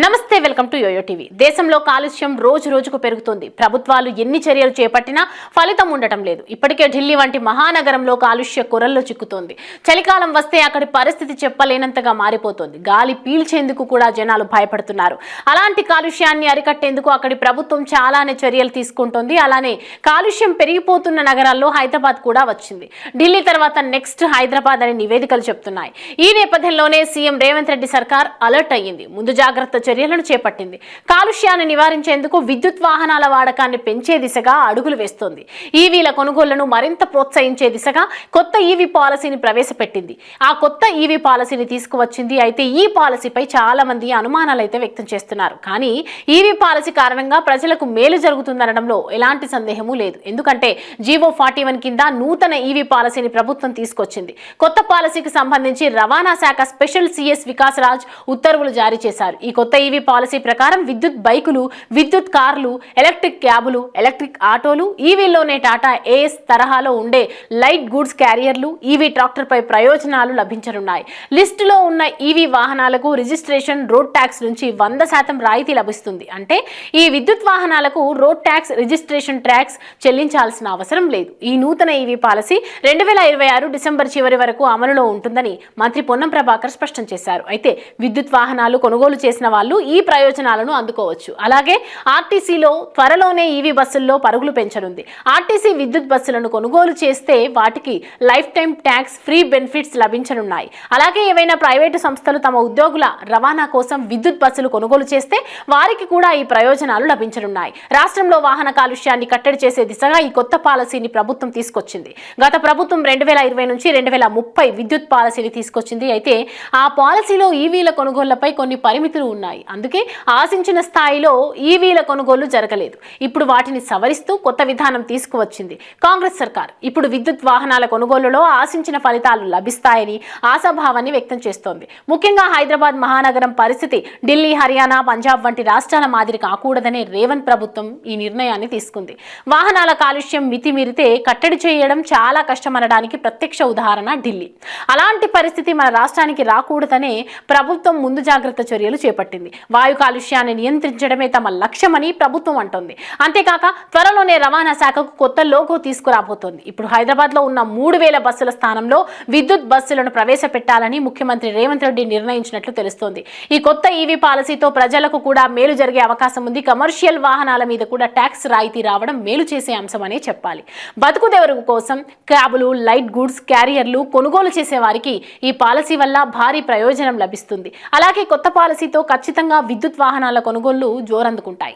నమస్తే, welcome to yo-yo TV. దేశంలో కాలుష్యం రోజు రోజుకు పెరుగుతుంది. ప్రభుత్వాలు ఎన్ని చర్యలు చేపట్టినా ఫలితం ఉండటం లేదు. ఇప్పటికే ఢిల్లీ వంటి మహానగరంలో కాలుష్య కొరల్లో చిక్కుతోంది. చలికాలం వస్తే అక్కడి పరిస్థితి చెప్పలేనంతగా మారిపోతుంది. గాలి పీల్చేందుకు కూడా జనాలు భయపడుతున్నారు. అలాంటి కాలుష్యాన్ని అరికట్టేందుకు అక్కడి ప్రభుత్వం చాలానే చర్యలు తీసుకుంటోంది. అలానే కాలుష్యం పెరిగిపోతున్న నగరాల్లో హైదరాబాద్ కూడా వచ్చింది. ఢిల్లీ తర్వాత నెక్స్ట్ హైదరాబాద్ అని నివేదికలు చెప్తున్నాయి. ఈ నేపథ్యంలోనే సీఎం రేవంత్ రెడ్డి సర్కార్ అలర్ట్ అయ్యింది. ముందు జాగ్రత్త చర్యలను చేపట్టింది. కాలుష్యాన్ని నివారించేందుకు విద్యుత్ వాహనాల వాడకాన్ని పెంచే దిశగా అడుగులు వేస్తోంది. ఈవీల కొనుగోళ్లను మరింత ప్రోత్సహించే దిశగా కొత్త ఈవీ పాలసీని ప్రవేశపెట్టింది. ఆ కొత్త ఈవీ పాలసీని తీసుకువచ్చింది. అయితే ఈ పాలసీపై చాలా మంది అనుమానాలు అయితే వ్యక్తం చేస్తున్నారు. కానీ ఈవీ పాలసీ కారణంగా ప్రజలకు మేలు జరుగుతుందనడంలో ఎలాంటి సందేహమూ లేదు. ఎందుకంటే జీవో 41 కింద నూతన ఈవీ పాలసీని ప్రభుత్వం తీసుకొచ్చింది. కొత్త పాలసీకి సంబంధించి రవాణా శాఖ స్పెషల్ సిఎస్ వికాస్ రాజ్ ఉత్తర్వులు జారీ చేశారు. ఈ కొత్త ఈవీ పాలసీ ప్రకారం విద్యుత్ బైకులు, విద్యుత్ కార్లు, ఎలక్ట్రిక్ క్యాబులు, ఎలక్ట్రిక్ ఆటోలు, ఈవీలోనే టాటా ఏఎస్ తరహాలో ఉండే లైట్ గూడ్స్ క్యారియర్లు, ఈవీ ట్రాక్టర్పై ప్రయోజనాలు లభించనున్నాయి. లిస్టులో ఉన్న ఈవీ వాహనాలకు రిజిస్ట్రేషన్, రోడ్ ట్యాక్స్ నుంచి 100% రాయితీ లభిస్తుంది. అంటే ఈ విద్యుత్ వాహనాలకు రోడ్ ట్యాక్స్, రిజిస్ట్రేషన్ ట్యాక్స్ చెల్లించాల్సిన అవసరం లేదు. ఈ నూతన ఈవీ పాలసీ 2026 డిసెంబర్ చివరి వరకు అమలులో ఉంటుందని మంత్రి పొన్నం ప్రభాకర్ స్పష్టం చేశారు. అయితే విద్యుత్ వాహనాలు కొనుగోలు చేసిన వాళ్ళు ఈ ప్రయోజనాలను అందుకోవచ్చు. అలాగే ఆర్టీసీలో త్వరలోనే ఈవీ బస్సుల్లో పరుగులు పెంచనుంది. ఆర్టీసీ విద్యుత్ బస్సులను కొనుగోలు చేస్తే వాటికి lifetime tax free benefits లభించనున్నాయి. అలాగే ఏవైనా ప్రైవేటు సంస్థలు తమ ఉద్యోగుల రవాణా కోసం విద్యుత్ బస్సులు కొనుగోలు చేస్తే వారికి కూడా ఈ ప్రయోజనాలు లభించనున్నాయి. రాష్ట్రంలో వాహన కాలుష్యాన్ని కట్టడి చేసే దిశగా ఈ కొత్త పాలసీని ప్రభుత్వం తీసుకొచ్చింది. గత ప్రభుత్వం 2020 నుంచి 2030 విద్యుత్ పాలసీని తీసుకొచ్చింది. అయితే ఆ పాలసీలో ఈవీల కొనుగోళ్లపై కొన్ని పరిమితులు ఉన్నాయి. అందుకే ఆశించిన స్థాయిలో ఈవీల కొనుగోలు జరగలేదు. ఇప్పుడు వాటిని సవరిస్తూ కొత్త విధానం తీసుకువచ్చింది కాంగ్రెస్ సర్కార్. ఇప్పుడు విద్యుత్ వాహనాల కొనుగోలులో ఆశించిన ఫలితాలు లభిస్తాయని ఆశాభావాన్ని వ్యక్తం చేస్తోంది. ముఖ్యంగా హైదరాబాద్ మహానగరం పరిస్థితి ఢిల్లీ, హర్యానా, పంజాబ్ వంటి రాష్ట్రాల మాదిరి కాకూడదనే రేవంత్ ప్రభుత్వం ఈ నిర్ణయాన్ని తీసుకుంది. వాహనాల కాలుష్యం మితిమీరితే కట్టడి చేయడం చాలా కష్టమనడానికి ప్రత్యక్ష ఉదాహరణ ఢిల్లీ. అలాంటి పరిస్థితి మన రాష్ట్రానికి రాకూడదనే ప్రభుత్వం ముందు జాగ్రత్త చర్యలు చేపట్టింది. వాయు కాలుష్యాన్ని నియంత్రించడమే తమ లక్ష్యమని ప్రభుత్వం అంటోంది. అంతేకాక త్వరలోనే రవాణా శాఖకు కొత్త లోగో తీసుకురాబోతోంది. ఇప్పుడు హైదరాబాద్ లో ఉన్న 3000 బస్సుల స్థానంలో విద్యుత్ బస్సులను ప్రవేశపెట్టాలని ముఖ్యమంత్రి రేవంత్ రెడ్డి నిర్ణయించినట్లు తెలుస్తోంది. ఈ కొత్త ఈవీ పాలసీతో ప్రజలకు కూడా మేలు జరిగే అవకాశం ఉంది. కమర్షియల్ వాహనాల మీద కూడా ట్యాక్స్ రాయితీ రావడం మేలు చేసే అంశమనే చెప్పాలి. బతుకుదెరువు కోసం క్యాబులు, లైట్ గూడ్స్ క్యారియర్లు కొనుగోలు చేసే వారికి ఈ పాలసీ వల్ల భారీ ప్రయోజనం లభిస్తుంది. అలాగే కొత్త పాలసీతో ఖచ్చితంగా విద్యుత్ వాహనాల కొనుగోళ్లు జోరందుకుంటాయి.